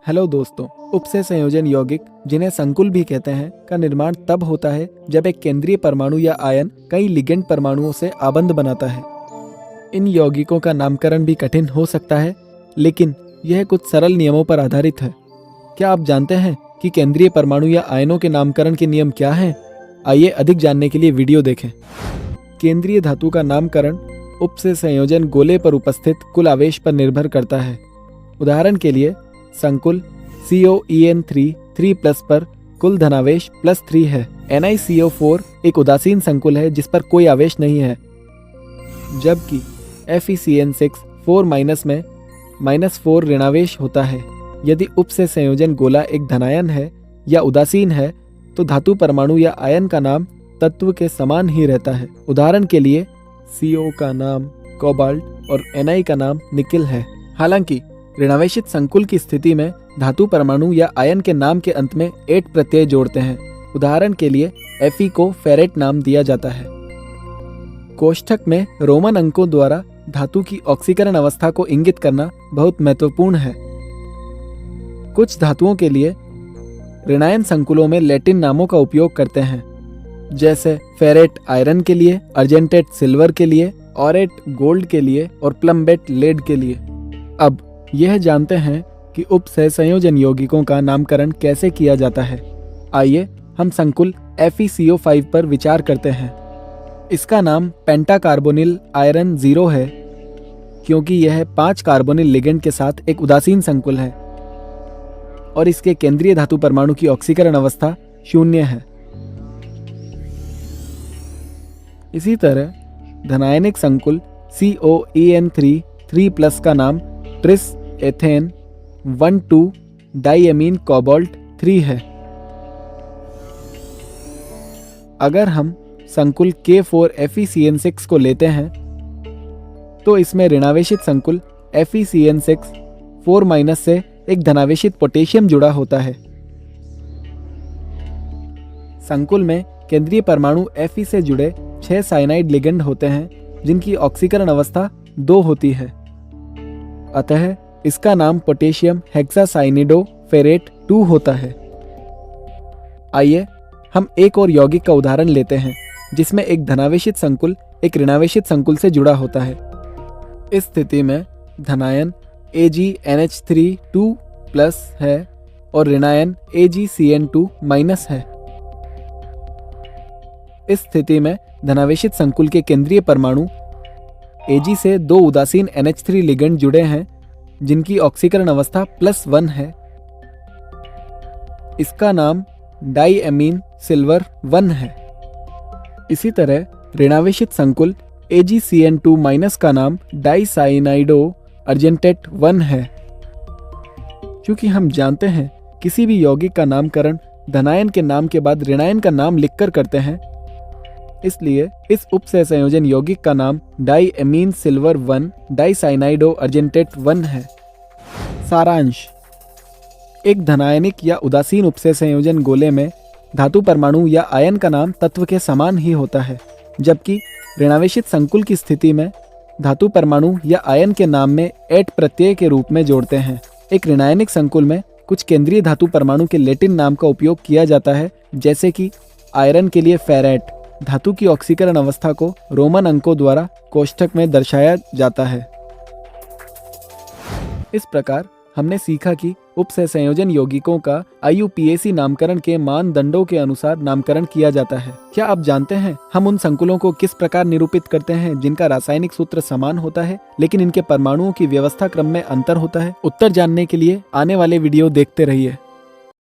Hello दोस्तों, उपसे संयोजन यौगिक जिन्हें संकुल भी कहते हैं का निर्माण तब होता है जब एक केंद्रीय परमाणु या आयन कई लिगेंड परमाणुओं से आबंध बनाता है। इन यौगिकों का नामकरण भी कठिन हो सकता है, लेकिन यह कुछ सरल नियमों पर आधारित है। क्या आप जानते हैं कि केंद्रीय परमाणु या आयनों के नामकरण के नियम क्या हैं? आइए अधिक जानने के लिए वीडियो देखें। केंद्रीय धातु का नामकरण उपसे संयोजन गोले पर उपस्थित कुल आवेश पर निर्भर करता है। उदाहरण के लिए संकुल COEN3 पर कुल धनावेश +3 है। NiCO4 एक उदासीन संकुल है जिस पर कोई आवेश नहीं है, जबकि FeCN6 4- में -4 ऋणावेश होता है। यदि उपसे संयोजन गोला एक धनायन है या उदासीन है तो धातु परमाणु या आयन का नाम तत्व के समान ही रहता है। उदाहरण के लिए CO का नाम कोबाल्ट और Ni का नाम निकिल है। हालांकि ऋणावेशित संकुल की स्थिति में धातु परमाणु या आयन के नाम के अंत में एट प्रत्यय जोड़ते हैं। उदाहरण के लिए Fe को फेरेट नाम दिया जाता है। कोष्ठक में रोमन अंकों द्वारा धातु की ऑक्सीकरण अवस्था को इंगित करना बहुत महत्वपूर्ण है। कुछ धातुओं के लिए ऋणायन संकुलों में लैटिन नामों का उपयोग करते हैं, जैसे फेरेट आयरन के लिए, अर्जेंटेट सिल्वर के लिए, ऑरेट गोल्ड के लिए और प्लम्बेट लेड के लिए। अब यह जानते हैं कि उपसे संयोजन यौगिकों का नामकरण कैसे किया जाता है। आइए हम संकुल FeCO5 पर विचार करते हैं। इसका नाम पेंटाकार्बोनिल आयरन 0 है क्योंकि यह 5 कार्बोनिल लिगेंड के साथ एक उदासीन संकुल है और इसके केंद्रीय धातु परमाणु की ऑक्सीकरण अवस्था 0 है। इसी तरह धनायनिक संकुल COEN3 का नाम ट्रिस एथेन 1,2 डाइएमीन कोबाल्ट 3 है। अगर हम संकुल K4 FeCN6 को लेते हैं तो इसमें ऋणावेशित संकुल FeCN6 4- से एक धनावेशित पोटेशियम जुड़ा होता है। संकुल में केंद्रीय परमाणु Fe से जुड़े 6 साइनाइड लिगेंड होते हैं जिनकी ऑक्सीकरण अवस्था 2 होती है। अतः इसका नाम पोटेशियम हेक्सासाइनिडो फेरेट 2 होता है। आइए हम एक और यौगिक का उदाहरण लेते हैं जिसमें एक धनावेशित संकुल एक ऋणावेशित संकुल से जुड़ा होता है। इस स्थिति में धनायन AgNH3 है और ऋणायन AgCN2- है। इस स्थिति में धनावेशित संकुल के केंद्रीय परमाणु Ag से 2 उदासीन NH3 लिगेंड जुड़े हैं जिनकी ऑक्सीकरण अवस्था +1 है। इसका नाम डाइएमीन सिल्वर 1 है। इसी तरह ऋणावेशित संकुल AgCN2- का नाम डाइसाइनाइडो अर्जेंटेट 1 है। क्योंकि हम जानते हैं किसी भी यौगिक का नामकरण धनायन के नाम के बाद ऋणायन का नाम लिखकर करते हैं, इसलिए इस उपसे संयोजन यौगिक का नाम डाइएमीन सिल्वर 1 डाइसाइनाइडो अर्जेंटेट 1 है। सारांश: एक धनायनिक या उदासीन उपसे संयोजन गोले में धातु परमाणु या आयन का नाम तत्व के समान ही होता है, जबकि ऋणावेशित संकुल की स्थिति में धातु परमाणु या आयन के नाम में एट प्रत्यय के रूप में जोड़ते हैं। एक ऋणायनिक संकुल में कुछ केंद्रीय धातु परमाणु के लैटिन नाम का उपयोग किया जाता है, जैसे कि आयरन के लिए फेरेट। धातु की ऑक्सीकरण अवस्था को रोमन अंकों द्वारा कोष्ठक में दर्शाया जाता है। इस प्रकार हमने सीखा कि उपसे संयोजन यौगिकों का IUPAC नामकरण के मानदंडों के अनुसार नामकरण किया जाता है। क्या आप जानते हैं हम उन संकुलों को किस प्रकार निरूपित करते हैं जिनका रासायनिक सूत्र समान होता है लेकिन इनके परमाणुओं की व्यवस्था क्रम में अंतर होता है? उत्तर जानने के लिए आने वाले वीडियो देखते रहिए।